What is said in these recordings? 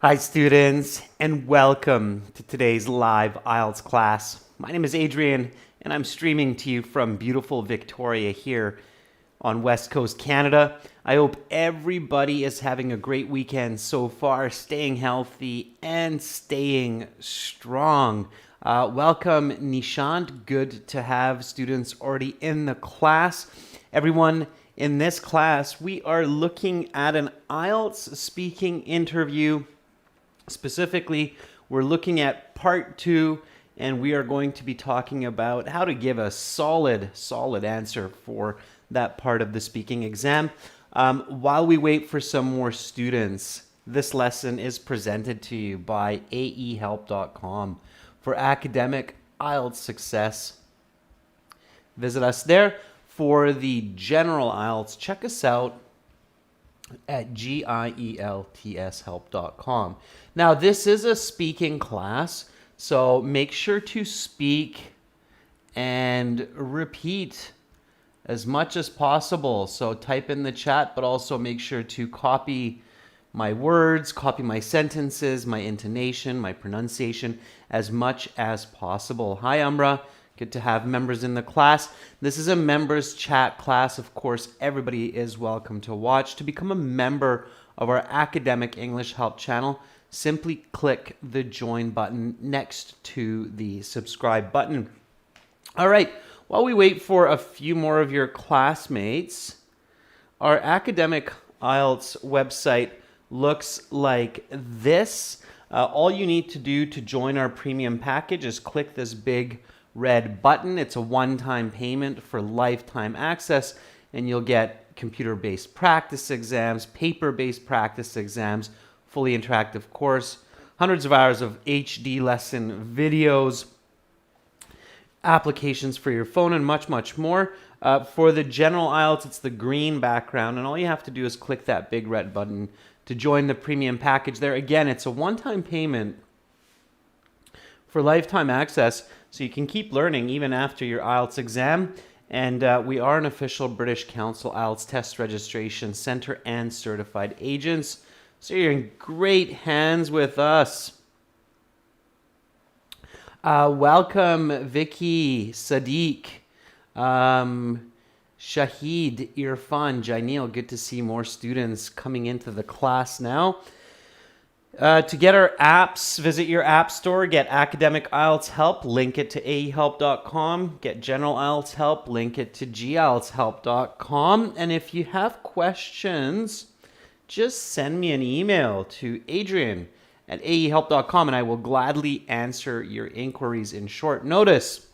Hi students, and welcome to today's live IELTS class. My name is Adrian and I'm streaming to you from beautiful Victoria here on West Coast Canada. I hope everybody is having a great weekend so far, staying healthy and staying strong. Welcome Nishant, good to have students already in the class. Everyone, in this class we are looking at an IELTS speaking interview. Specifically, we're looking at part 2, and we are going to be talking about how to give a solid answer for that part of the speaking exam. While we wait for some more students, this lesson is presented to you by aehelp.com for academic IELTS success. Visit us there. For the general IELTS, check us out at gieltshelp.com. Now, this is a speaking class, so make sure to speak and repeat as much as possible. So type in the chat, but also make sure to copy my words, copy my sentences, my intonation, my pronunciation as much as possible. Hi, Umbra. Good to have members in the class. This is a members chat class. Of course, everybody is welcome to watch. To become a member of our Academic English Help channel, simply click the join button next to the subscribe button. All right, while we wait for a few more of your classmates, our Academic IELTS website looks like this. All you need to do to join our premium package is click this big red button. It's a one-time payment for lifetime access, and you'll get computer-based practice exams, paper-based practice exams, fully interactive course, hundreds of hours of HD lesson videos, applications for your phone, and much more. For the general IELTS, it's the green background, and all you have to do is click that big red button to join the premium package there. Again, it's a one-time payment for lifetime access, so you can keep learning even after your IELTS exam. And we are an official British Council IELTS test registration center and certified agents, so you're in great hands with us. Welcome Vicky, Sadiq, Shahid, Irfan, Jainil. Good to see more students coming into the class now. To get our apps, visit your app store, get Academic IELTS Help, link it to aehelp.com. Get General IELTS Help, link it to gieltshelp.com. And if you have questions, just send me an email to adrian@aehelp.com, and I will gladly answer your inquiries in short notice.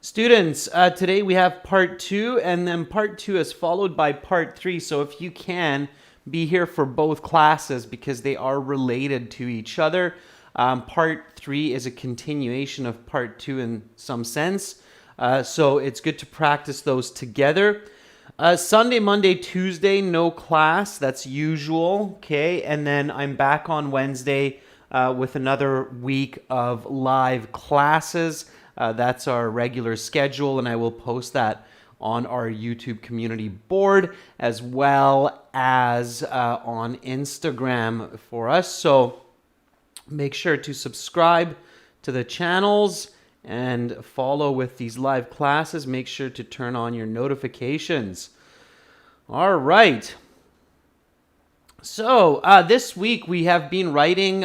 Students, today we have part 2, and then part 2 is followed by part 3. So if you can, be here for both classes because they are related to each other. Part 3 is a continuation of part 2 in some sense. So it's good to practice those together. Sunday, Monday, Tuesday, no class. That's usual. Okay. And then I'm back on Wednesday with another week of live classes. That's our regular schedule, and I will post that on our YouTube community board as well as on Instagram for us. So make sure to subscribe to the channels and follow with these live classes. Make sure to turn on your notifications. All right. So this week we have been writing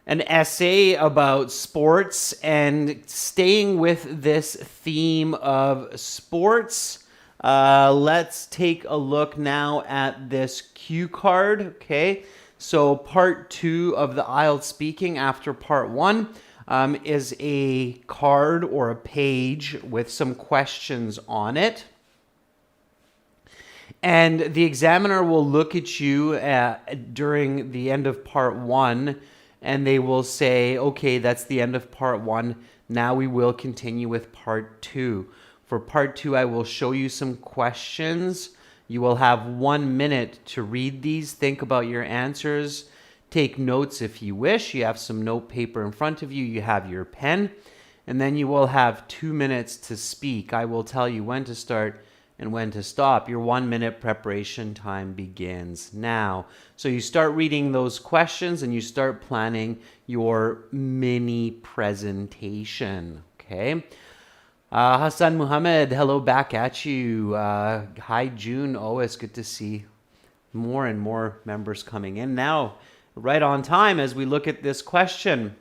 an essay about sports, and staying with this theme of sports, let's take a look now at this cue card. Okay, so part 2 of the IELTS speaking after part 1 is a card or a page with some questions on it. And the examiner will look at you during the end of part 1, and they will say, okay, that's the end of part 1. Now we will continue with part 2. For part 2, I will show you some questions. You will have 1 minute to read these. Think about your answers. Take notes if you wish. You have some note paper in front of you. You have your pen. And then you will have 2 minutes to speak. I will tell you when to start and when to stop. Your 1-minute preparation time begins now. So you start reading those questions and you start planning your mini presentation. Okay. Hassan Muhammad, hello back at you. Hi, June. Always good to see more and more members coming in now. Right on time as we look at this question.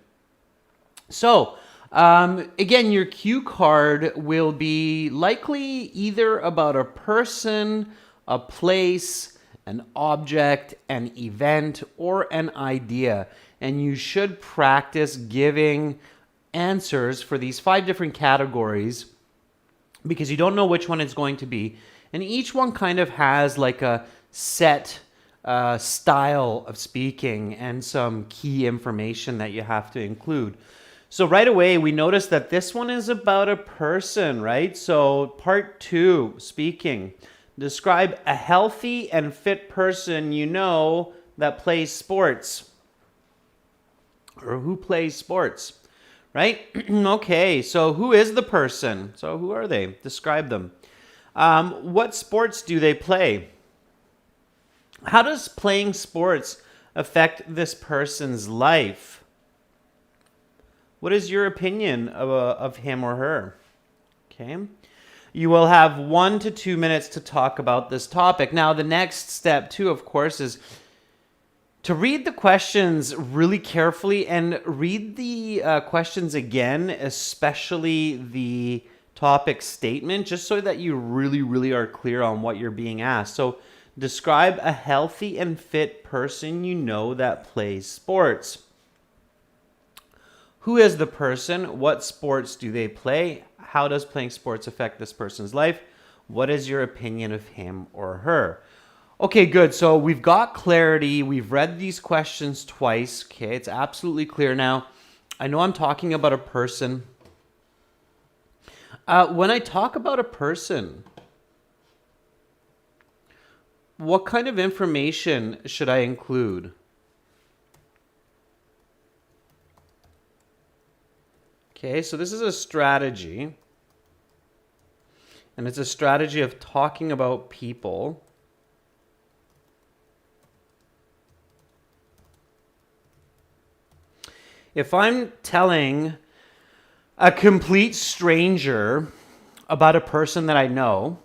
So, again, your cue card will be likely either about a person, a place, an object, an event, or an idea. And you should practice giving answers for these 5 different categories because you don't know which one it's going to be. And each one kind of has like a set style of speaking and some key information that you have to include. So right away, we notice that this one is about a person, right? So part 2, speaking. Describe a healthy and fit person you know that plays sports. Or who plays sports, right? Okay, so who is the person? So who are they? Describe them. What sports do they play? How does playing sports affect this person's life? What is your opinion of him or her? Okay. You will have 1 to 2 minutes to talk about this topic. Now, the next step, too, of course, is to read the questions really carefully and read the questions again, especially the topic statement, just so that you really are clear on what you're being asked. So, describe a healthy and fit person you know that plays sports. Who is the person? What sports do they play? How does playing sports affect this person's life? What is your opinion of him or her? Okay, good. So we've got clarity. We've read these questions twice. Okay, it's absolutely clear now. I know I'm talking about a person. When I talk about a person, what kind of information should I include? Okay, so this is a strategy. And it's a strategy of talking about people. If I'm telling a complete stranger about a person that I know,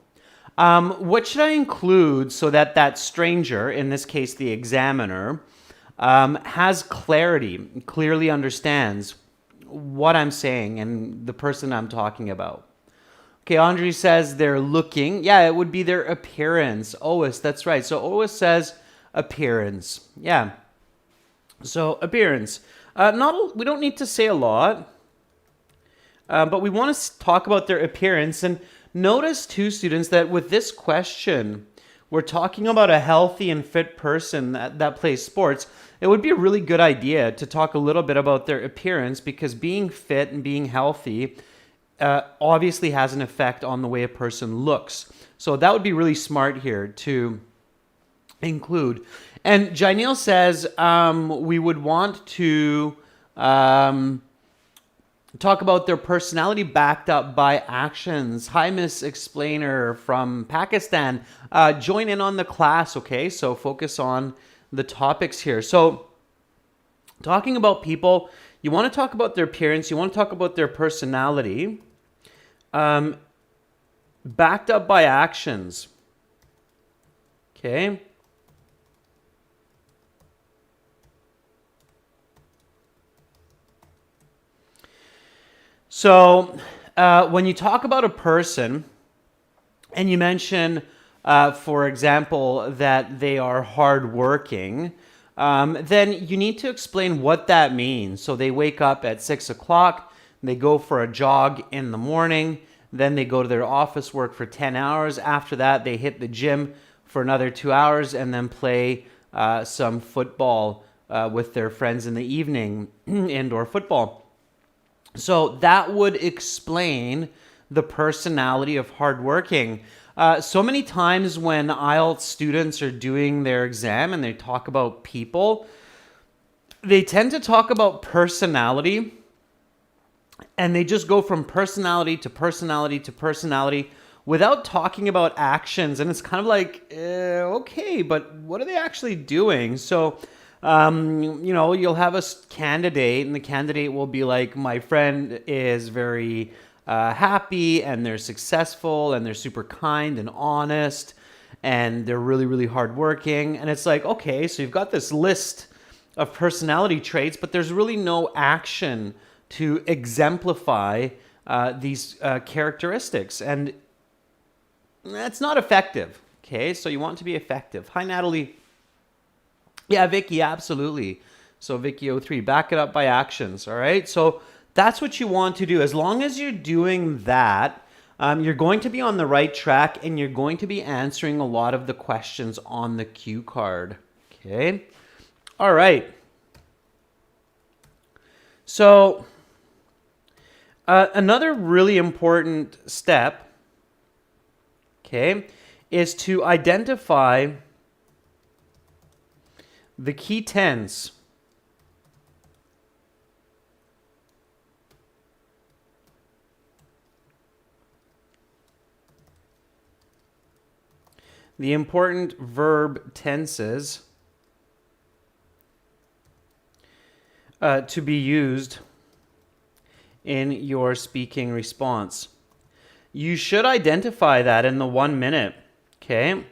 what should I include so that that stranger, in this case the examiner, has clarity, clearly understands what I'm saying and the person I'm talking about? Okay, Andre says they're looking. Yeah, it would be their appearance. Ois, that's right. So Ois says appearance. Yeah. So appearance. We don't need to say a lot, but we want to talk about their appearance. And notice too, students, that with this question, we're talking about a healthy and fit person that plays sports. It would be a really good idea to talk a little bit about their appearance because being fit and being healthy obviously has an effect on the way a person looks. So that would be really smart here to include. And Janelle says we would want to talk about their personality backed up by actions. Hi, Miss Explainer from Pakistan. Join in on the class, okay? So focus on the topics here. So talking about people, you want to talk about their appearance, you want to talk about their personality, backed up by actions. Okay? So when you talk about a person and you mention, for example, that they are hardworking, then you need to explain what that means. So they wake up at 6 o'clock, they go for a jog in the morning, then they go to their office work for 10 hours. After that, they hit the gym for another 2 hours and then play some football with their friends in the evening, indoor football. So that would explain the personality of hardworking. So many times when IELTS students are doing their exam and they talk about people, they tend to talk about personality and they just go from personality to personality to personality without talking about actions. And it's kind of like, okay, but what are they actually doing? So, you'll have a candidate, and the candidate will be like, my friend is very happy, and they're successful, and they're super kind and honest, and they're really, really hardworking. And it's like, okay, so you've got this list of personality traits, but there's really no action to exemplify these characteristics. And that's not effective. Okay, so you want to be effective. Hi, Natalie. Yeah, Vicky, absolutely. So Vicky 03, back it up by actions. All right, so that's what you want to do. As long as you're doing that, you're going to be on the right track, and you're going to be answering a lot of the questions on the cue card. Okay. All right. So another really important step, okay, is to identify the key tense. The important verb tenses to be used in your speaking response. You should identify that in the 1 minute, okay?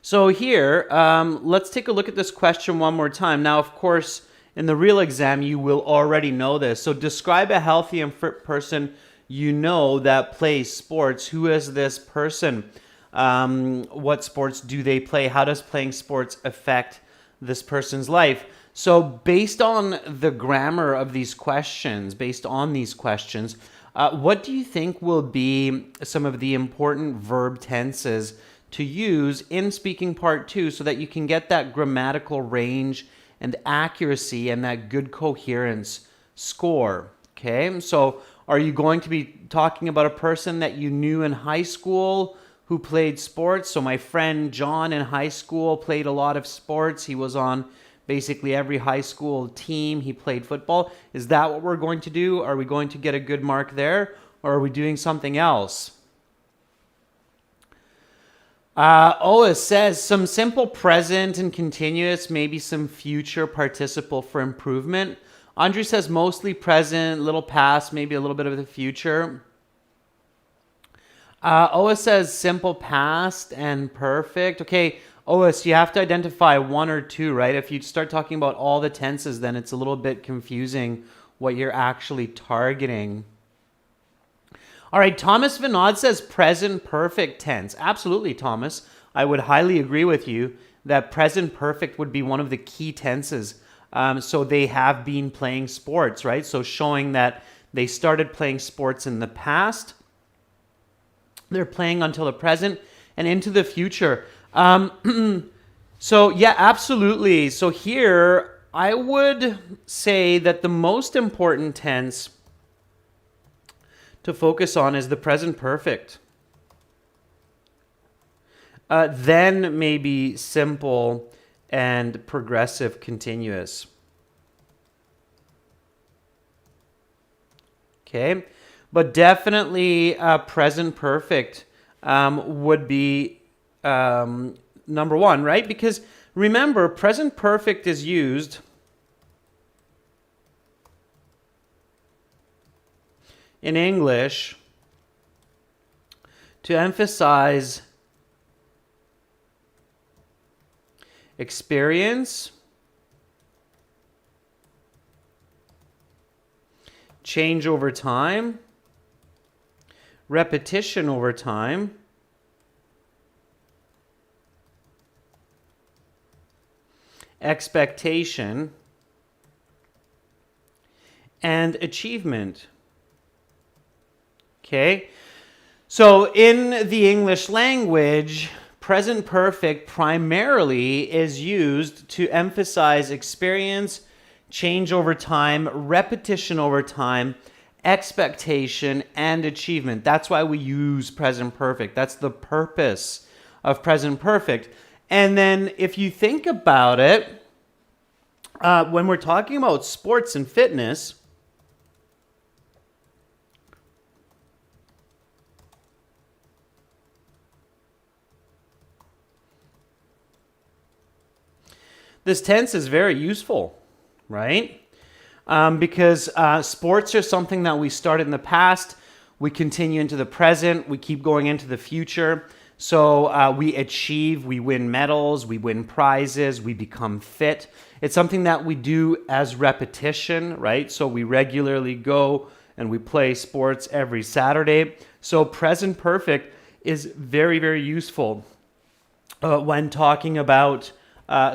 So here, let's take a look at this question one more time. Now, of course, in the real exam, you will already know this. So describe a healthy and fit person you know that plays sports. Who is this person? What sports do they play? How does playing sports affect this person's life? So based on the grammar of these questions, what do you think will be some of the important verb tenses to use in speaking part 2 so that you can get that grammatical range and accuracy and that good coherence score? Okay, so are you going to be talking about a person that you knew in high school who played sports? So my friend John in high school played a lot of sports. He was on basically every high school team. He played football. Is that what we're going to do? Are we going to get a good mark there? Or are we doing something else? It says some simple present and continuous, maybe some future participle for improvement. Andrew says mostly present, little past, maybe a little bit of the future. Oa says simple past and perfect. Okay, Ois, you have to identify 1 or 2, right? If you start talking about all the tenses, then it's a little bit confusing what you're actually targeting. All right, Thomas Vinod says present perfect tense. Absolutely, Thomas. I would highly agree with you that present perfect would be one of the key tenses. So they have been playing sports, right? So showing that they started playing sports in the past, they're playing until the present and into the future. So yeah, absolutely. So here I would say that the most important tense to focus on is the present perfect. Then maybe simple and progressive continuous. Okay, but definitely present perfect would be number 1, right? Because remember, present perfect is used in English to emphasize experience, change over time, repetition over time, expectation, and achievement. Okay, so in the English language, present perfect primarily is used to emphasize experience, change over time, repetition over time, expectation, and achievement. That's why we use present perfect. That's the purpose of present perfect. And then if you think about it, when we're talking about sports and fitness, This tense is very useful, right? Because sports are something that we started in the past, we continue into the present, we keep going into the future. So we achieve, we win medals, we win prizes, we become fit. It's something that we do as repetition, right? So we regularly go and we play sports every Saturday. So present perfect is very, very useful when talking about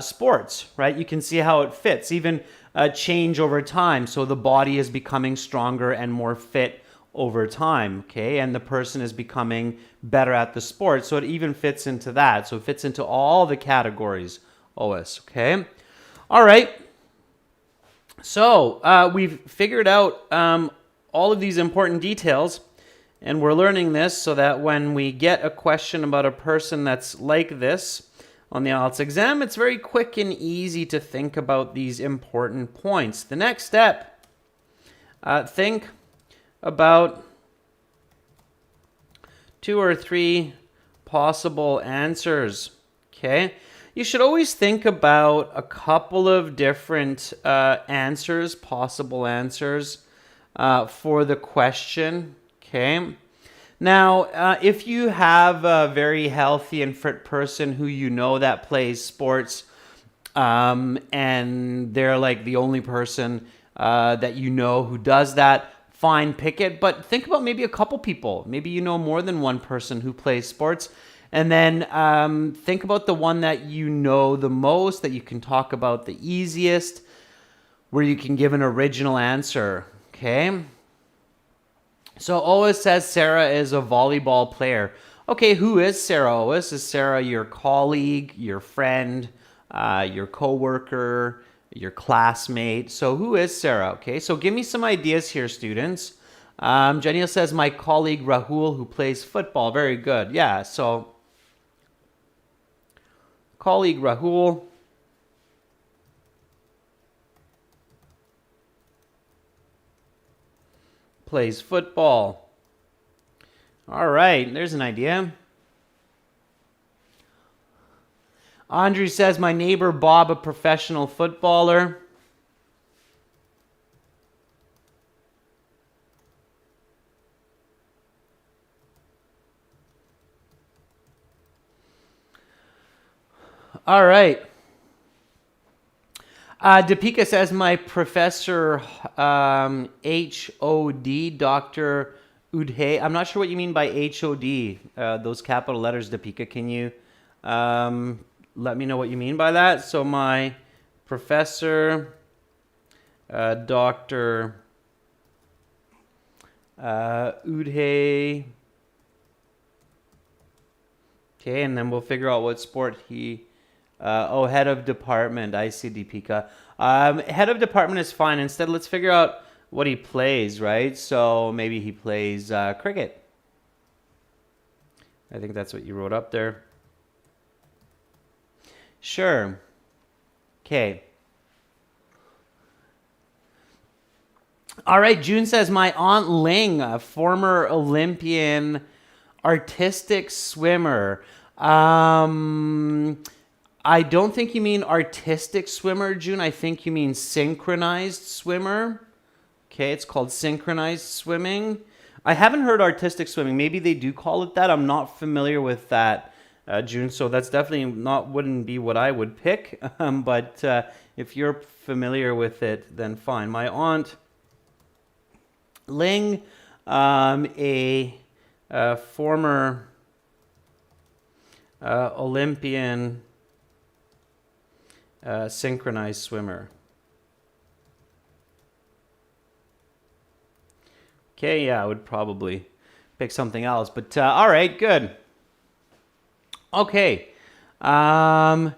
sports, right? You can see how it fits, even change over time. So the body is becoming stronger and more fit over time, okay? And the person is becoming better at the sport. So it even fits into that. So it fits into all the categories, OS, okay? All right. So we've figured out all of these important details, and we're learning this so that when we get a question about a person that's like this on the IELTS exam, it's very quick and easy to think about these important points. The next step, think about 2 or 3 possible answers, okay? You should always think about a couple of different answers, possible answers for the question, okay? Now, if you have a very healthy and fit person who you know that plays sports, and they're like the only person that you know who does that, fine, pick it. But think about maybe a couple people. Maybe you know more than one person who plays sports. And then think about the one that you know the most, that you can talk about the easiest, where you can give an original answer, okay? So Ois says Sarah is a volleyball player. Okay, who is Sarah Ois? Is Sarah your colleague, your friend, your coworker, your classmate? So who is Sarah? Okay, so give me some ideas here, students. Jenny says my colleague Rahul who plays football. Very good. Yeah, so colleague Rahul. Plays football. All right, there's an idea. Andre says, my neighbor Bob, a professional footballer. All right. Deepika says, my professor, H-O-D, Dr. Udhe. I'm not sure what you mean by H-O-D, those capital letters, Deepika. Can you let me know what you mean by that? So my professor, Dr. Udhe. Okay, and then we'll figure out what sport he... head of department. I see, Deepika. Head of department is fine. Instead, let's figure out what he plays, right? So maybe he plays cricket. I think that's what you wrote up there. Sure. Okay. All right, June says, my Aunt Ling, a former Olympian artistic swimmer. I don't think you mean artistic swimmer, June. I think you mean synchronized swimmer. Okay, it's called synchronized swimming. I haven't heard artistic swimming. Maybe they do call it that. I'm not familiar with that, June. So that's definitely wouldn't be what I would pick. But if you're familiar with it, then fine. My Aunt Ling, a former Olympian synchronized swimmer. Okay, yeah, I would probably pick something else, but all right, good. Okay. Nishant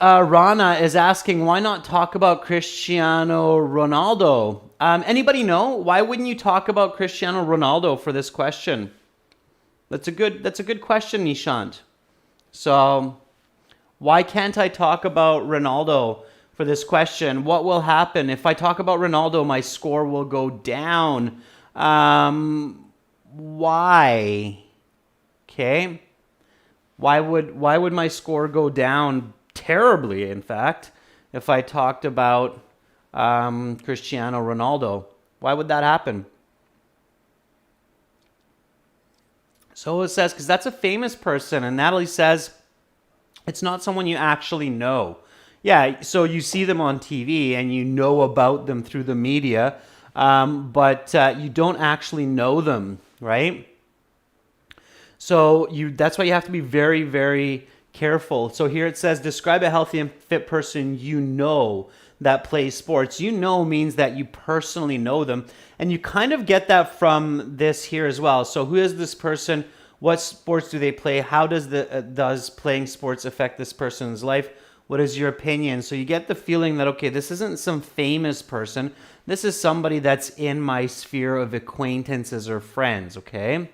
Rana is asking, why not talk about Cristiano Ronaldo? Anybody know? Why wouldn't you talk about Cristiano Ronaldo for this question? That's a good question, Nishant. So why can't I talk about Ronaldo for this question? What will happen if I talk about Ronaldo? My score will go down. Why? Okay. Why would my score go down terribly, in fact, if I talked about Cristiano Ronaldo. Why would that happen? So it says, because that's a famous person, and Natalie says it's not someone you actually know. Yeah, so you see them on TV and you know about them through the media, but you don't actually know them, right? So that's why you have to be very, very careful. So here it says, describe a healthy and fit person you know that plays sports. You know means that you personally know them. And you kind of get that from this here as well. So who is this person? What sports do they play? How does playing sports affect this person's life? What is your opinion? So you get the feeling that, okay, this isn't some famous person. This is somebody that's in my sphere of acquaintances or friends, okay?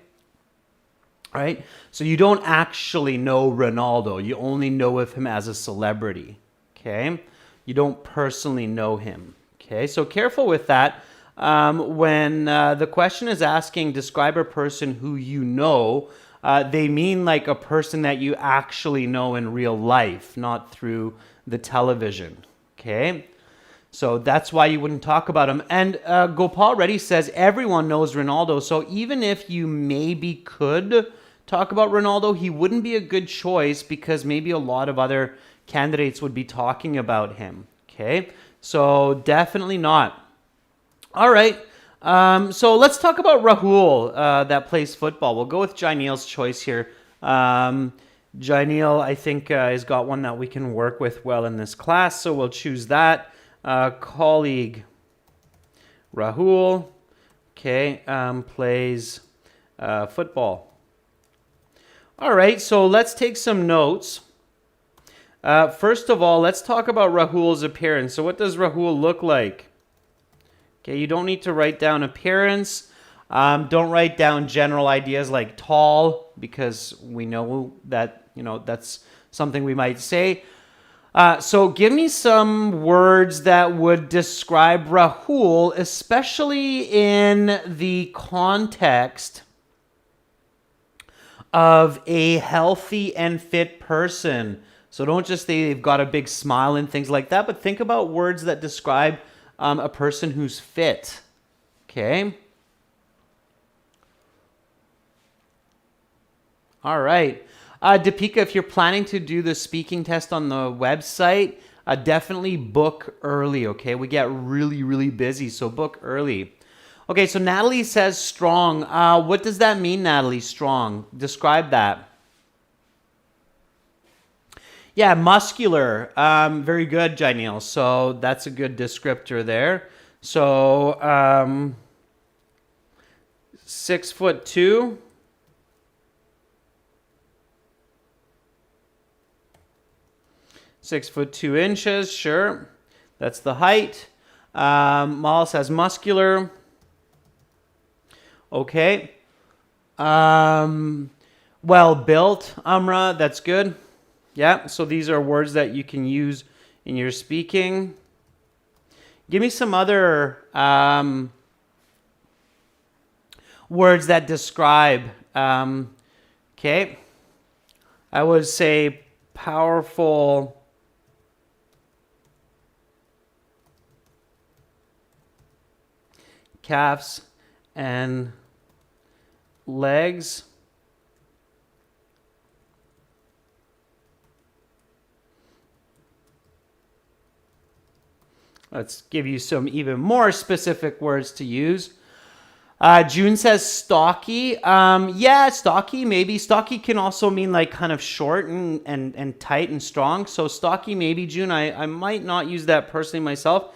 Right? So you don't actually know Ronaldo. You only know of him as a celebrity, okay? You don't personally know him, okay? So careful with that. When the question is asking, describe a person who you know, they mean like a person that you actually know in real life, not through the television, okay? So that's why you wouldn't talk about him. And Gopal Reddy says everyone knows Ronaldo. So even if you maybe could talk about Ronaldo, he wouldn't be a good choice because maybe a lot of other candidates would be talking about him. Okay, so definitely not. All right, so let's talk about Rahul that plays football. We'll go with Jainil's choice here. Jainil, I think, has got one that we can work with well in this class, so we'll choose that. Colleague Rahul, okay, plays football. All right, so let's take some notes. First of all, let's talk about Rahul's appearance. So what does Rahul look like? Okay, you don't need to write down appearance. Don't write down general ideas like tall, because we know that, that's something we might say. So give me some words that would describe Rahul, especially in the context of a healthy and fit person. So don't just say they've got a big smile and things like that, but think about words that describe a person who's fit. Okay? All right. Deepika, if you're planning to do the speaking test on the website, definitely book early, okay? We get really, really busy, so book early. Okay, so Natalie says strong. What does that mean, Natalie, strong? Describe that. Yeah, muscular. Very good, Jainil. So that's a good descriptor there. So 6'2". 6'2", sure. That's the height. Mal says muscular. Okay. Well built, Amra, that's good. Yeah, so these are words that you can use in your speaking. Give me some other words that describe. Okay. I would say powerful. Calves and legs. Let's give you some even more specific words to use. June says stocky. Yeah, stocky, maybe. Stocky can also mean like kind of short and tight and strong. So stocky, maybe, June. I might not use that personally myself.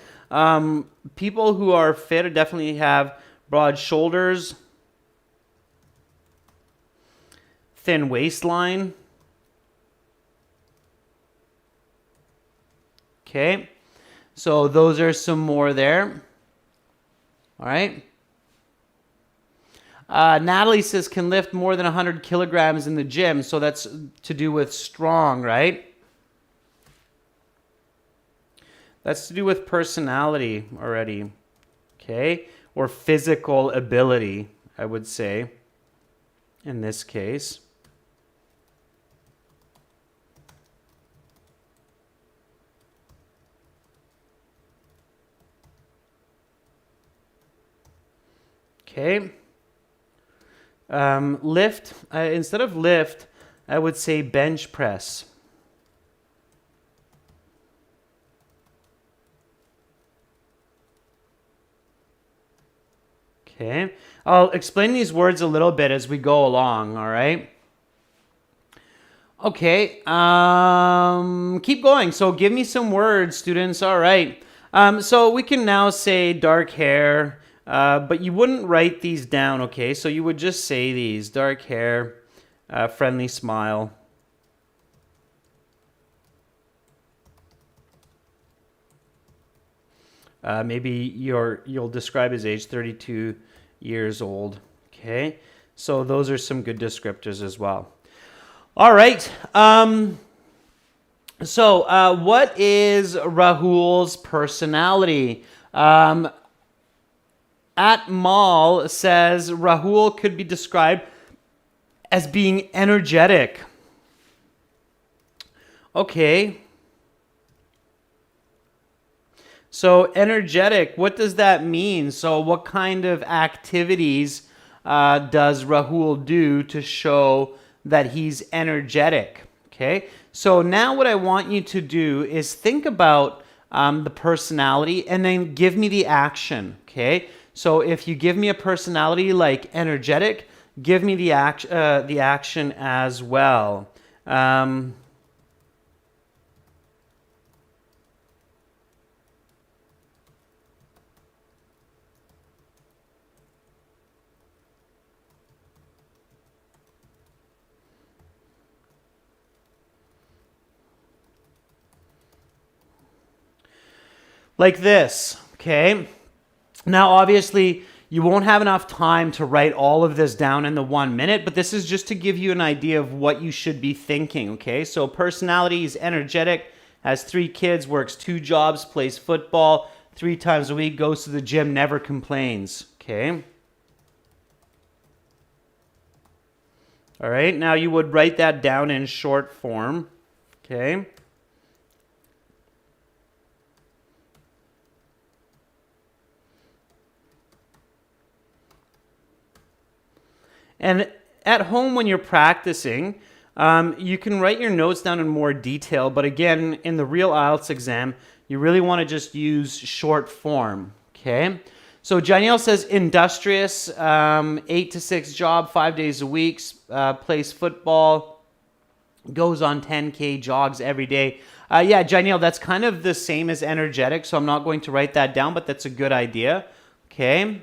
People who are fit definitely have broad shoulders, thin waistline. Okay. So those are some more there. All right. Natalie says can lift more than 100 kilograms in the gym. So that's to do with strong, right? That's to do with personality already. Okay. Or physical ability, I would say, in this case. Okay. Lift, instead of lift, I would say bench press. Okay. I'll explain these words a little bit as we go along, all right? Okay, keep going. So give me some words, students. All right. So we can now say dark hair, but you wouldn't write these down, okay? So you would just say these: dark hair, friendly smile. Maybe you'll describe his age, 32 years old. Okay, so those are some good descriptors as well. All right. So what is Rahul's personality? At Mall says Rahul could be described as being energetic. Okay. So energetic, what does that mean? So what kind of activities does Rahul do to show that he's energetic? Okay, so now what I want you to do is think about the personality and then give me the action. Okay, so if you give me a personality like energetic, give me the action as well. Like this, okay? Now, obviously, you won't have enough time to write all of this down in the 1 minute, but this is just to give you an idea of what you should be thinking, okay? So personality is energetic, has 3 kids, works 2 jobs, plays football 3 times a week, goes to the gym, never complains, okay? All right, now you would write that down in short form, okay? And at home, when you're practicing, you can write your notes down in more detail. But again, in the real IELTS exam, you really want to just use short form. Okay. So Janielle says industrious, 8 to 6 job, 5 days a week, plays football, goes on 10K jogs every day. Yeah, Janielle, that's kind of the same as energetic. So I'm not going to write that down, but that's a good idea. Okay.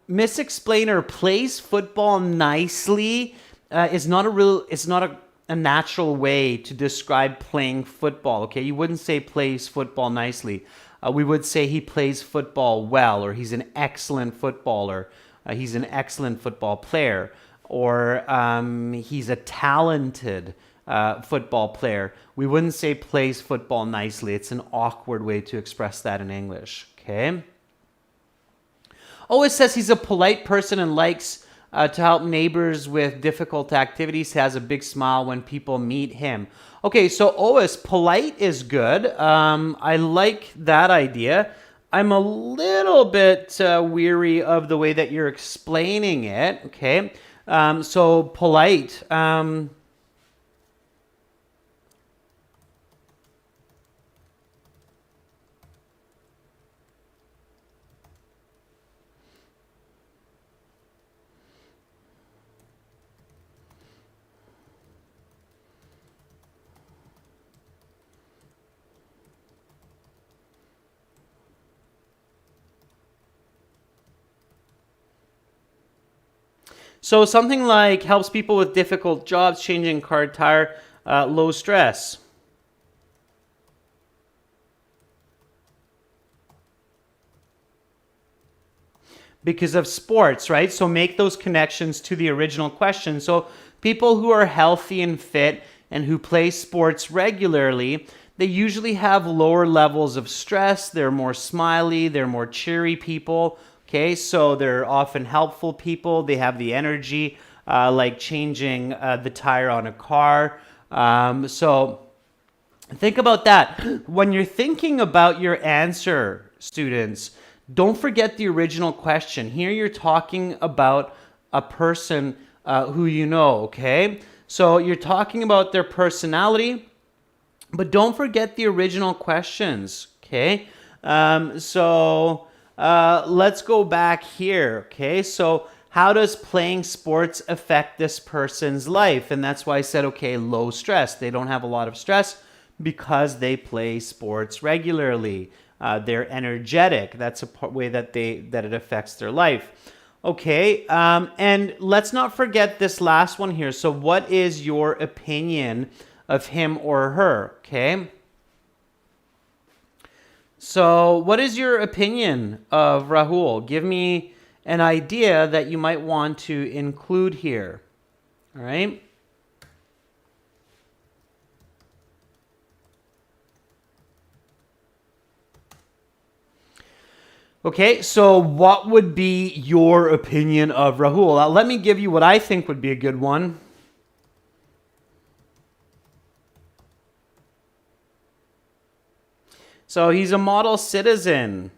Miss Explainer, plays football nicely is not a natural way to describe playing football. Okay, you wouldn't say plays football nicely. We would say he plays football well, or he's an excellent footballer. He's an excellent football player, or he's a talented football player. We wouldn't say plays football nicely. It's an awkward way to express that in English. Okay. Oh, it says he's a polite person and likes to help neighbors with difficult activities. He has a big smile when people meet him. Okay, so Ois, polite is good. I like that idea. I'm a little bit weary of the way that you're explaining it. Okay, so polite. So something like helps people with difficult jobs, changing car tire, low stress. Because of sports, right? So make those connections to the original question. So people who are healthy and fit and who play sports regularly, they usually have lower levels of stress. They're more smiley, they're more cheery people. Okay, so they're often helpful people. They have the energy, like changing the tire on a car. So think about that. When you're thinking about your answer, students, Don't forget the original question. Here you're talking about a person who you know, okay? So you're talking about their personality, but don't forget the original questions, okay? Let's go back here, okay? So how does playing sports affect this person's life? And that's why I said, okay, low stress. They don't have a lot of stress because they play sports regularly. They're energetic. That's a way that it affects their life. Okay, and let's not forget this last one here. So what is your opinion of him or her? Okay. So what is your opinion of Rahul? Give me an idea that you might want to include here. All right. Okay, so what would be your opinion of Rahul? Let me give you what I think would be a good one. So he's a model citizen.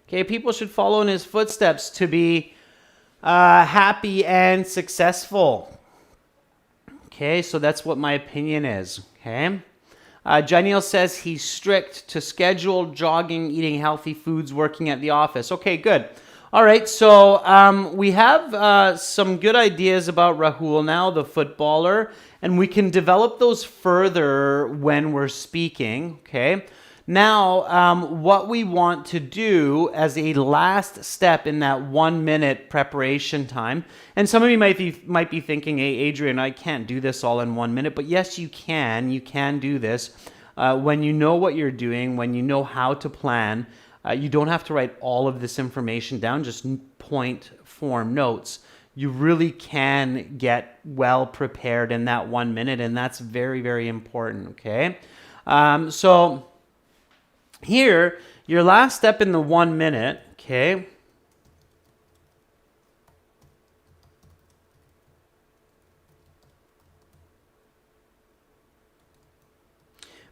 Okay, people should follow in his footsteps to be happy and successful. Okay, so that's what my opinion is. Okay. Janiel says he's strict to schedule, jogging, eating healthy foods, working at the office. Okay, good. All right, so we have some good ideas about Rahul now, the footballer, and we can develop those further when we're speaking. Okay. Now, what we want to do as a last step in that 1 minute preparation time, and some of you might be thinking, hey, Adrian, I can't do this all in 1 minute, but yes, you can. You can do this. When you know what you're doing, when you know how to plan, you don't have to write all of this information down, just point form notes. You really can get well prepared in that 1 minute, and that's very, very important, okay? So here, your last step in the 1 minute, okay?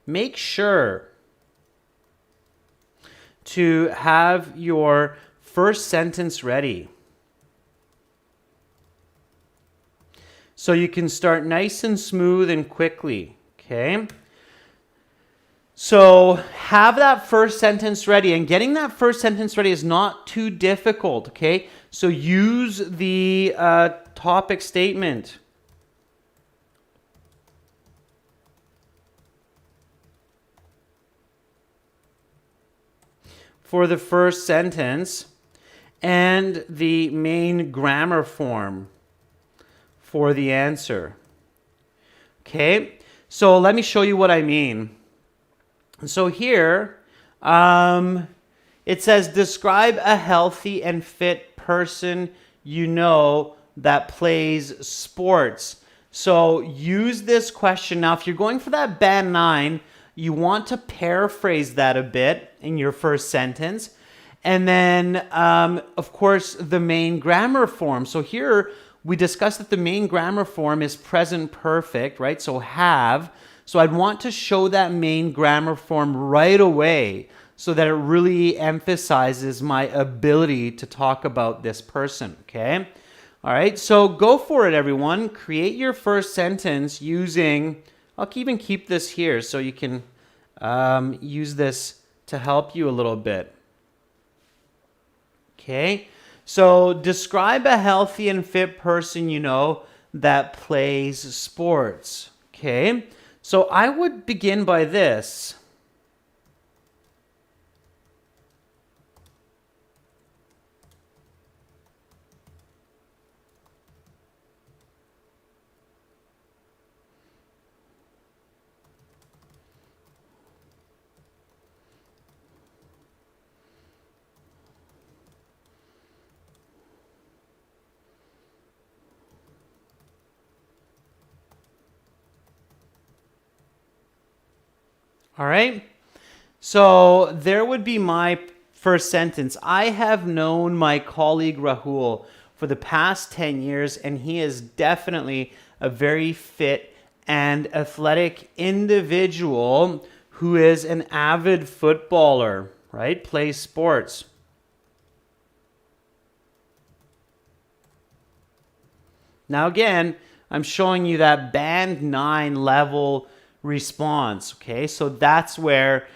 Make sure to have your first sentence ready. So you can start nice and smooth and quickly, okay? So have that first sentence ready, and getting that first sentence ready is not too difficult, okay? So use the topic statement. For the first sentence, and the main grammar form for the answer. Okay, so let me show you what I mean. So here, it says, describe a healthy and fit person you know that plays sports. So use this question. Now, if you're going for that band 9, you want to paraphrase that a bit in your first sentence. And then, of course, the main grammar form. So here, we discussed that the main grammar form is present perfect, right? So have. So I'd want to show that main grammar form right away so that it really emphasizes my ability to talk about this person, okay? All right, so go for it, everyone. Create your first sentence using, I'll even keep this here so you can use this to help you a little bit. Okay, so describe a healthy and fit person you know that plays sports. Okay, so I would begin by this. All right, so there would be my first sentence. I have known my colleague Rahul for the past 10 years, and he is definitely a very fit and athletic individual who is an avid footballer, right? Plays sports. Now again, I'm showing you that band 9 level response, okay? So that's where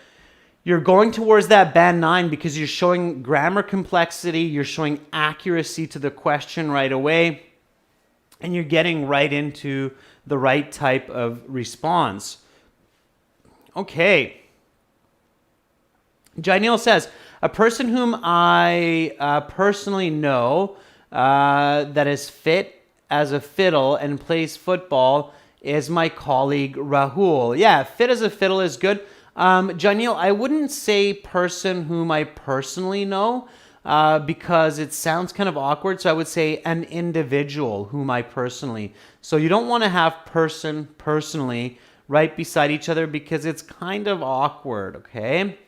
you're going towards that band 9 because you're showing grammar complexity, you're showing accuracy to the question right away, and you're getting right into the right type of response. Okay. Janil says, a person whom I personally know that is fit as a fiddle and plays football is my colleague Rahul. Yeah, fit as a fiddle is good. Janil, I wouldn't say person whom I personally know because it sounds kind of awkward. So I would say an individual whom I personally. So you don't want to have person, personally right beside each other because it's kind of awkward, okay?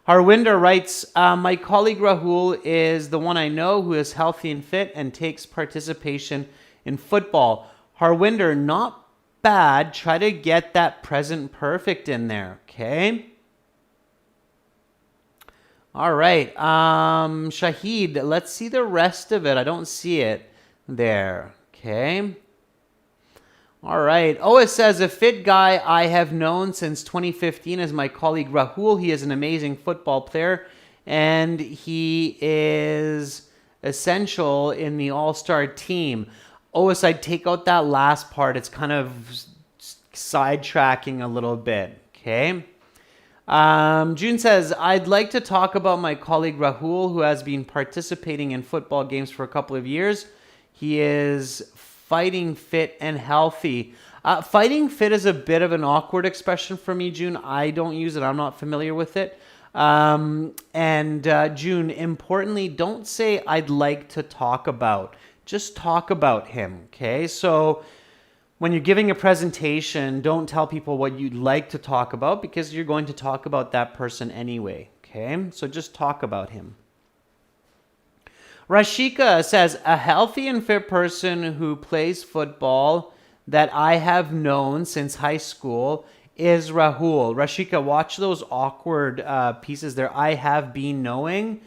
Harwinder writes, my colleague Rahul is the one I know who is healthy and fit and takes participation in football. Harwinder, not bad. Try to get that present perfect in there, okay? All right. Shahid, let's see the rest of it. I don't see it there, okay? All right. Oh, it says a fit guy I have known since 2015 is my colleague Rahul. He is an amazing football player, and he is essential in the all-star team. Otis, I'd take out that last part. It's kind of sidetracking a little bit, okay? June says, I'd like to talk about my colleague Rahul, who has been participating in football games for a couple of years. He is fighting fit and healthy. Fighting fit is a bit of an awkward expression for me, June. I don't use it. I'm not familiar with it. June, importantly, don't say I'd like to talk about. Just talk about him, okay? So when you're giving a presentation, don't tell people what you'd like to talk about because you're going to talk about that person anyway, okay? So just talk about him. Rashika says, a healthy and fit person who plays football that I have known since high school is Rahul. Rashika, watch those awkward pieces there. I have been knowing.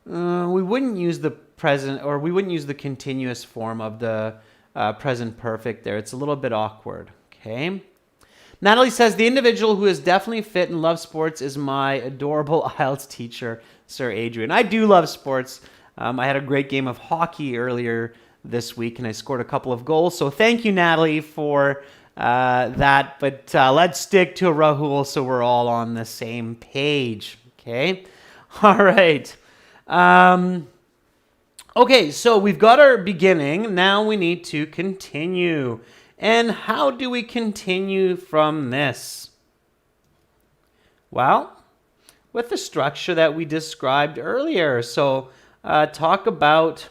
We wouldn't use the present, or we wouldn't use the continuous form of the present perfect there. It's a little bit awkward, okay? Natalie says, the individual who is definitely fit and loves sports is my adorable IELTS teacher, Sir Adrian. I do love sports. I had a great game of hockey earlier this week, and I scored a couple of goals. So thank you, Natalie, for that. But let's stick to Rahul so we're all on the same page, okay? All right. Okay, so we've got our beginning. Now we need to continue. And how do we continue from this? Well, with the structure that we described earlier. So talk about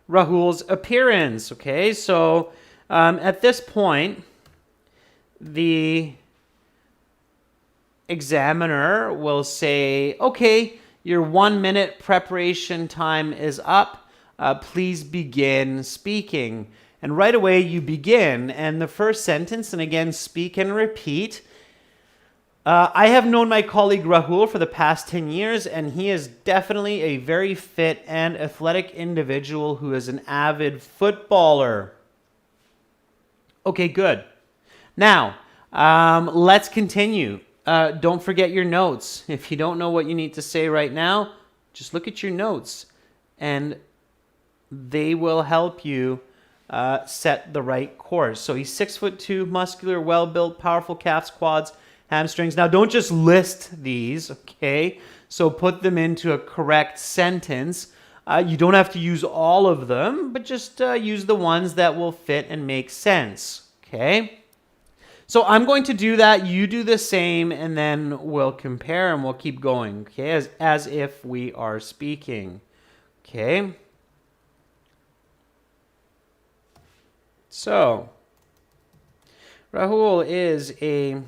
Rahul's appearance. Okay, so at this point, the examiner will say, okay, your 1 minute preparation time is up. Please begin speaking. And right away you begin. And the first sentence, and again, speak and repeat. I have known my colleague Rahul for the past 10 years, and he is definitely a very fit and athletic individual who is an avid footballer. Okay, good. Now, let's continue. Don't forget your notes. If you don't know what you need to say right now, just look at your notes and they will help you set the right course. So he's 6'2", muscular, well-built, powerful calves, quads, hamstrings. Now don't just list these, okay? So put them into a correct sentence. You don't have to use all of them, but just use the ones that will fit and make sense, okay? So I'm going to do that. You do the same, and then we'll compare and we'll keep going, okay, as if we are speaking, okay? So, Rahul is a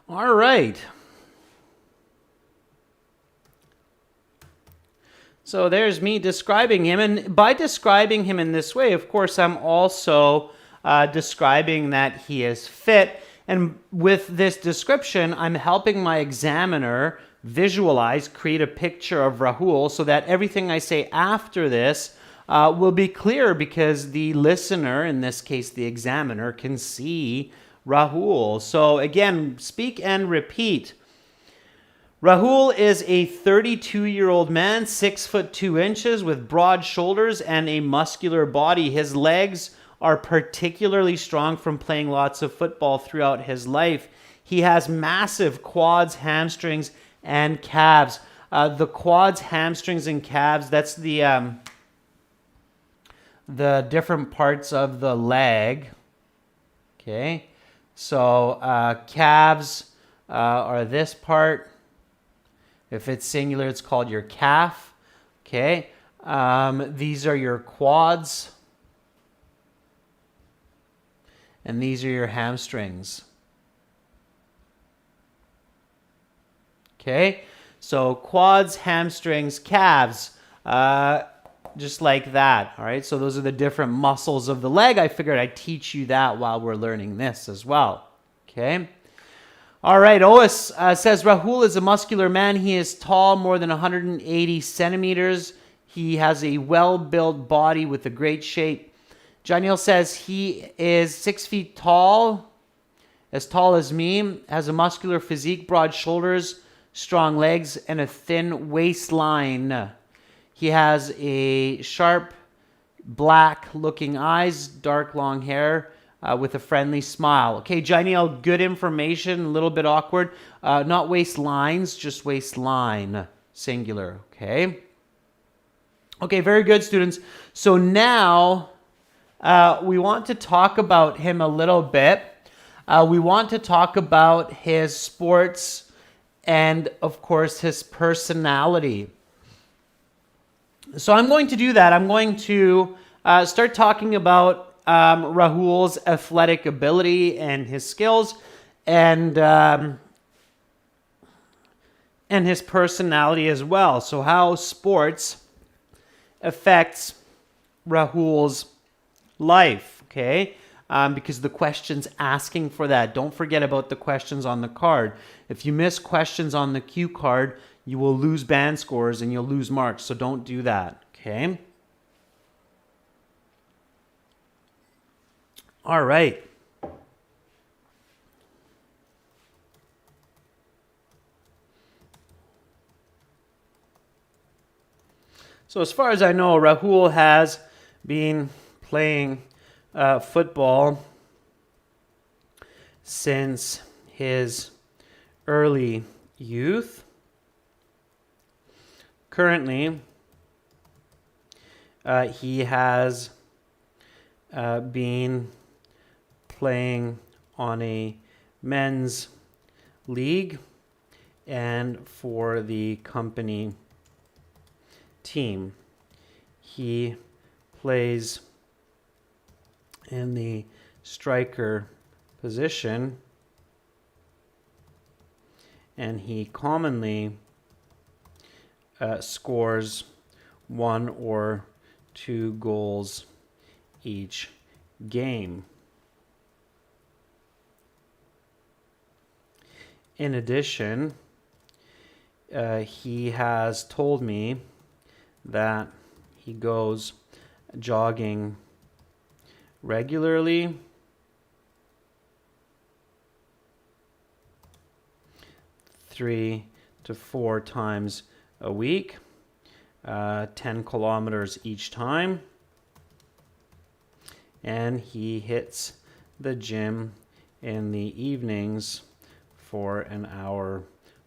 All right. So there's me describing him. And by describing him in this way, of course, I'm also describing that he is fit. And with this description, I'm helping my examiner visualize, create a picture of Rahul so that everything I say after this will be clear because the listener, in this case the examiner, can see Rahul. So again, speak and repeat. Rahul is a 32-year-old man, 6 foot 2 inches, with broad shoulders and a muscular body. His legs are particularly strong from playing lots of football throughout his life. He has massive quads, hamstrings, and calves. The quads, hamstrings, and calves, that's the different parts of the leg. Okay, so calves are this part. If it's singular, it's called your calf. Okay, these are your quads. And these are your hamstrings. Okay, so quads, hamstrings, calves, just like that. All right, so those are the different muscles of the leg. I figured I'd teach you that while we're learning this as well. Okay. All right, Ois says Rahul is a muscular man. He is tall, more than 180 centimeters. He has a well-built body with a great shape. Janil says he is 6 feet tall as me, has a muscular physique, broad shoulders, strong legs, and a thin waistline. He has a sharp, black-looking eyes, dark, long hair, with a friendly smile. Okay, Janil, good information, a little bit awkward. Not waistlines, just waistline, singular, okay? Okay, very good, students. So now we want to talk about him a little bit. We want to talk about his sports and, of course, his personality. So I'm going to do that. I'm going to start talking about Rahul's athletic ability and his skills and his personality as well. So how sports affects Rahul's life, okay? Because the question's asking for that. Don't forget about the questions on the card. If you miss questions on the cue card, you will lose band scores and you'll lose marks. So don't do that, okay? All right. So as far as I know, Rahul has been playing football since his early youth. Currently, he has been playing on a men's league and for the company team. He plays in the striker position and he commonly scores 1 or 2 goals each game. In addition, he has told me that he goes jogging regularly, 3 to 4 times a week, 10 kilometers each time, and he hits the gym in the evenings for an hour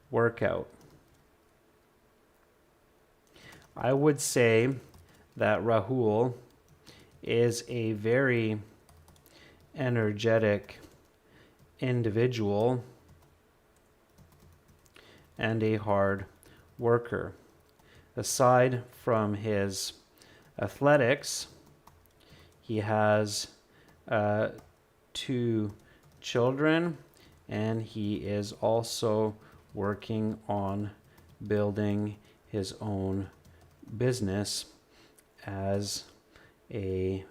workout. I would say that Rahul is a very energetic individual and a hard worker. Aside from his athletics, he has 2 children and he is also working on building his own business as a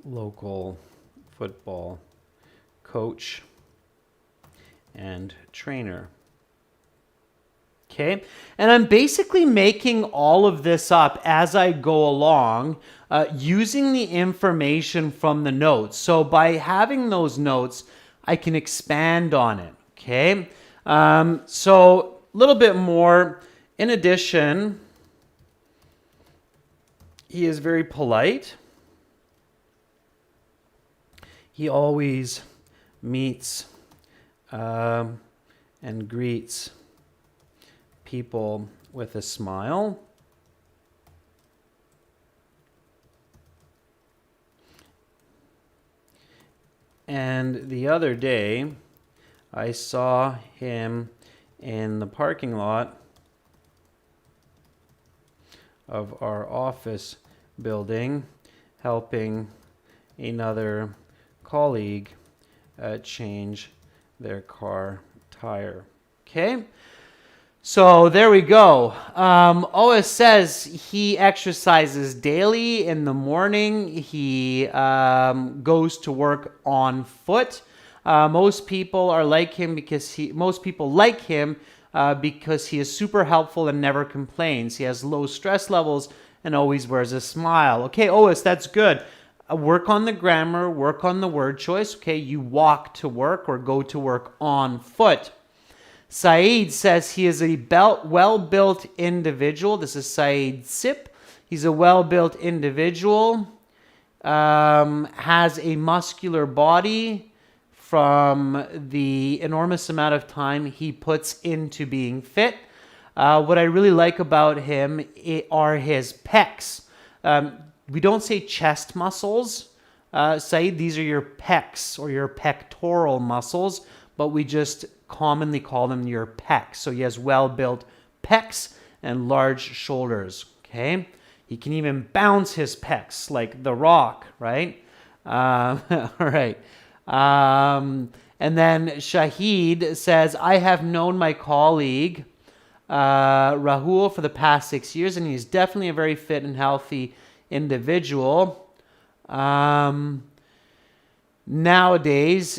local football coach and trainer. Okay, and I'm basically making all of this up as I go along, using the information from the notes. So by having those notes, I can expand on it. Okay, so a little bit more. In addition, he is very polite. He always meets and greets people with a smile. And the other day, I saw him in the parking lot of our office building helping another colleague change their car tire. Okay, so there we go. Ois says he exercises daily in the morning. He goes to work on foot. Most people like him because he is super helpful and never complains. He has low stress levels and always wears a smile. Okay, Ois, that's good. Work on the grammar, work on the word choice. Okay, you walk to work or go to work on foot. Saeed says he is a well-built individual. This is Saeed Sip. He's a well-built individual, has a muscular body from the enormous amount of time he puts into being fit. What I really like about him are his pecs. We don't say chest muscles, Saeed. These are your pecs or your pectoral muscles, but we just commonly call them your pecs. So he has well-built pecs and large shoulders. Okay, he can even bounce his pecs like The Rock, right? All right. And then Shahid says, I have known my colleague Rahul for the past 6 years, and he's definitely a very fit and healthy individual. Nowadays,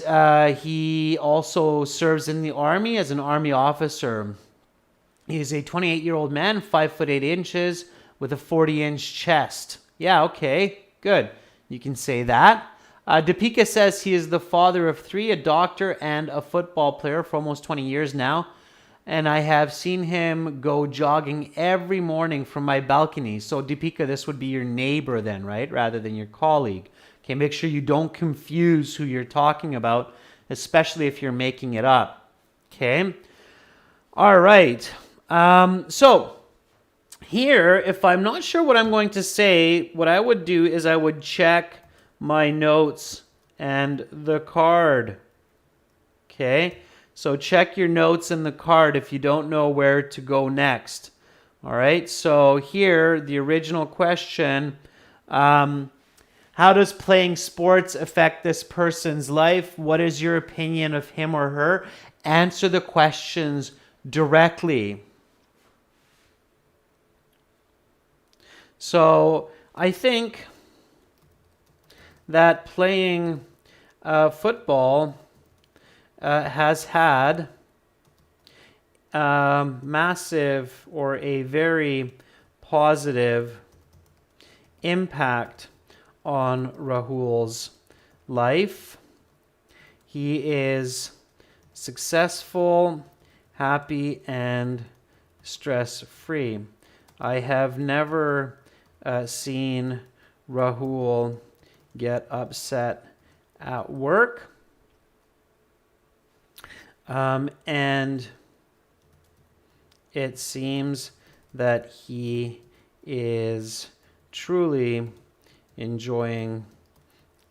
he also serves in the army as an army officer. He is a 28-year-old man, 5 foot 8 inches, with a 40-inch chest. Yeah, okay, good. You can say that. Deepika says he is the father of 3, a doctor and a football player for almost 20 years now. And I have seen him go jogging every morning from my balcony. So Deepika, this would be your neighbor then, right? Rather than your colleague. Okay, make sure you don't confuse who you're talking about, especially if you're making it up. Okay? All right. So here, if I'm not sure what I'm going to say, what I would do is I would check my notes and the card. Okay? So check your notes and the card if you don't know where to go next. All right? So here, the original question, how does playing sports affect this person's life? What is your opinion of him or her? Answer the questions directly. So I think that playing football has had massive or a very positive impact on Rahul's life. He is successful, happy, and stress-free. I have never seen Rahul get upset at work. And it seems that he is truly enjoying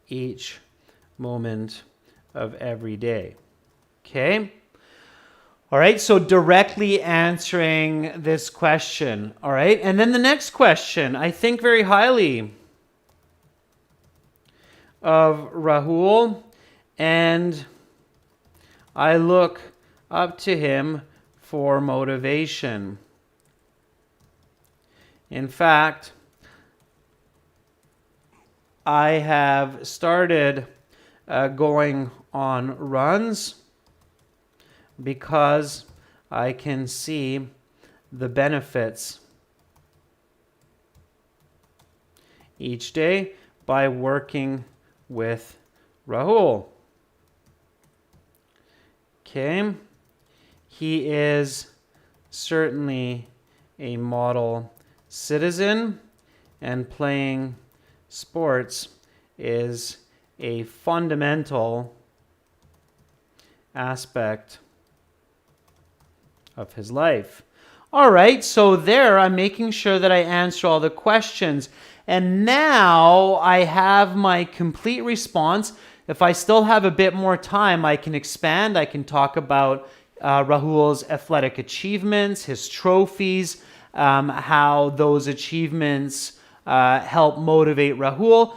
each moment of every day. Okay? All right, so directly answering this question. All right, and then the next question, I think very highly. of Rahul, and I look up to him for motivation. In fact, I have started going on runs because I can see the benefits each day by working with Rahul. Okay, he is certainly a model citizen, and playing sports is a fundamental aspect of his life. All right, so there I'm making sure that I answer all the questions. And now I have my complete response. If I still have a bit more time, I can expand. I can talk about Rahul's athletic achievements, his trophies, how those achievements help motivate Rahul.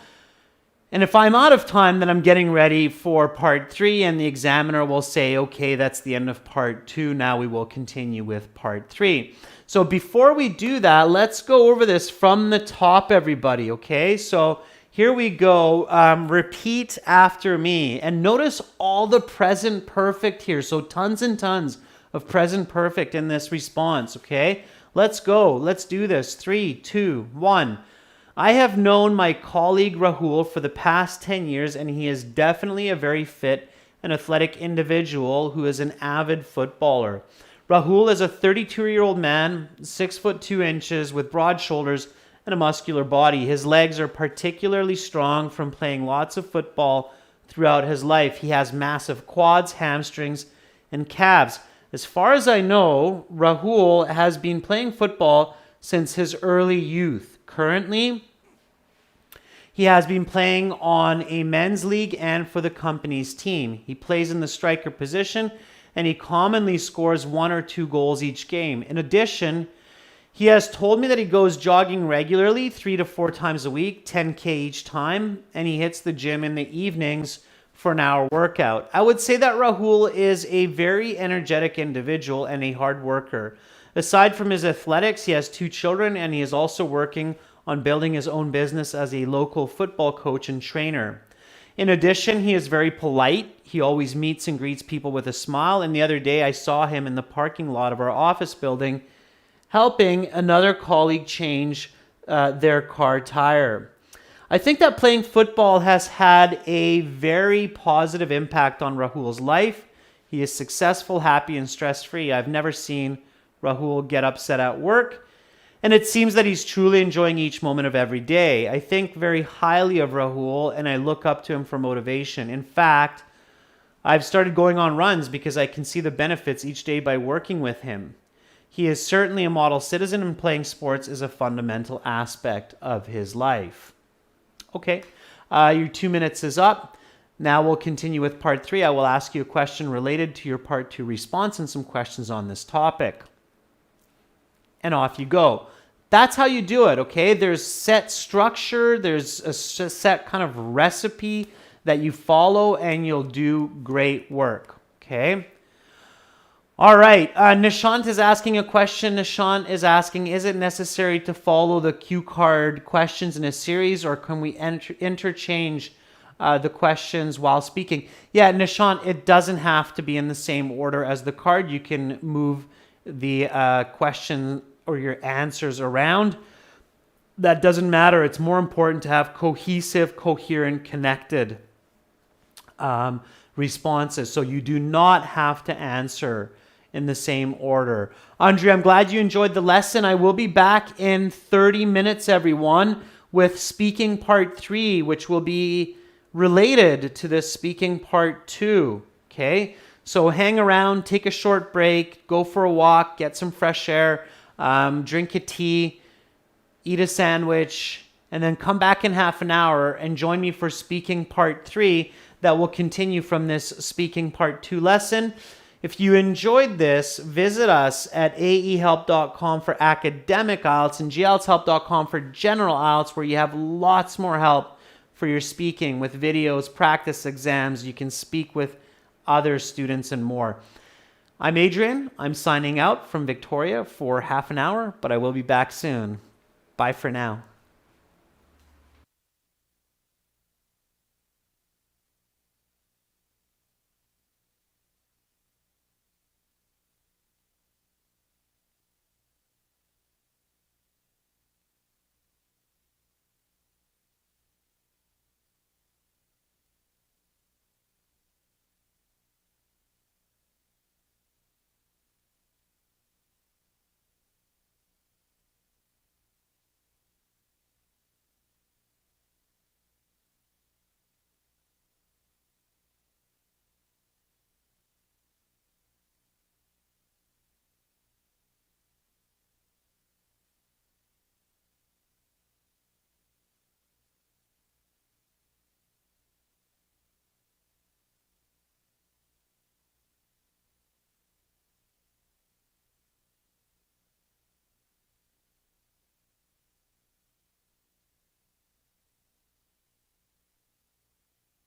And if I'm out of time, then I'm getting ready for part 3, and the examiner will say, okay, that's the end of part 2. Now we will continue with part 3. So before we do that, let's go over this from the top, everybody, okay? So here we go. Repeat after me. And notice all the present perfect here. So tons and tons of present perfect in this response, okay? Let's go. Let's do this. 3, 2, 1. I have known my colleague Rahul for the past 10 years, and he is definitely a very fit and athletic individual who is an avid footballer. Rahul is a 32-year-old man, 6 foot 2 inches, with broad shoulders and a muscular body. His legs are particularly strong from playing lots of football throughout his life. He has massive quads, hamstrings, and calves. As far as I know, Rahul has been playing football since his early youth. Currently, he has been playing on a men's league and for the company's team. He plays in the striker position, and he commonly scores 1 or 2 goals each game. In addition, he has told me that he goes jogging regularly 3 to 4 times a week, 10K each time, and he hits the gym in the evenings for an hour workout. I would say that Rahul is a very energetic individual and a hard worker. Aside from his athletics, he has 2 children, and he is also working on building his own business as a local football coach and trainer. In addition, he is very polite. He always meets and greets people with a smile. And the other day, I saw him in the parking lot of our office building helping another colleague change their car tire. I think that playing football has had a very positive impact on Rahul's life. He is successful, happy, and stress-free. I've never seen Rahul get upset at work, and it seems that he's truly enjoying each moment of every day. I think very highly of Rahul, and I look up to him for motivation. In fact, I've started going on runs because I can see the benefits each day by working with him. He is certainly a model citizen, and playing sports is a fundamental aspect of his life. Okay, your 2 minutes is up. Now we'll continue with part 3. I will ask you a question related to your part 2 response and some questions on this topic. And off you go. That's how you do it, okay? There's set structure, there's a set kind of recipe that you follow, and you'll do great work, okay? All right, Nishant is asking a question. Nishant is asking, is it necessary to follow the cue card questions in a series, or can we interchange the questions while speaking? Yeah, Nishant, it doesn't have to be in the same order as the card. You can move the question or your answers around. That doesn't matter. It's more important to have cohesive, coherent, connected responses. So you do not have to answer in the same order. Andre, I'm glad you enjoyed the lesson. I will be back in 30 minutes, everyone, with speaking part 3, which will be related to this speaking part 2. Okay? So hang around, take a short break, go for a walk, get some fresh air, drink a tea, eat a sandwich, and then come back in half an hour and join me for speaking part 3 that will continue from this speaking part 2 lesson. If you enjoyed this, visit us at aehelp.com for academic IELTS and glshelp.com for general IELTS, where you have lots more help for your speaking with videos, practice exams. You can speak with other students and more. I'm Adrian. I'm signing out from Victoria for half an hour, but I will be back soon. Bye for now.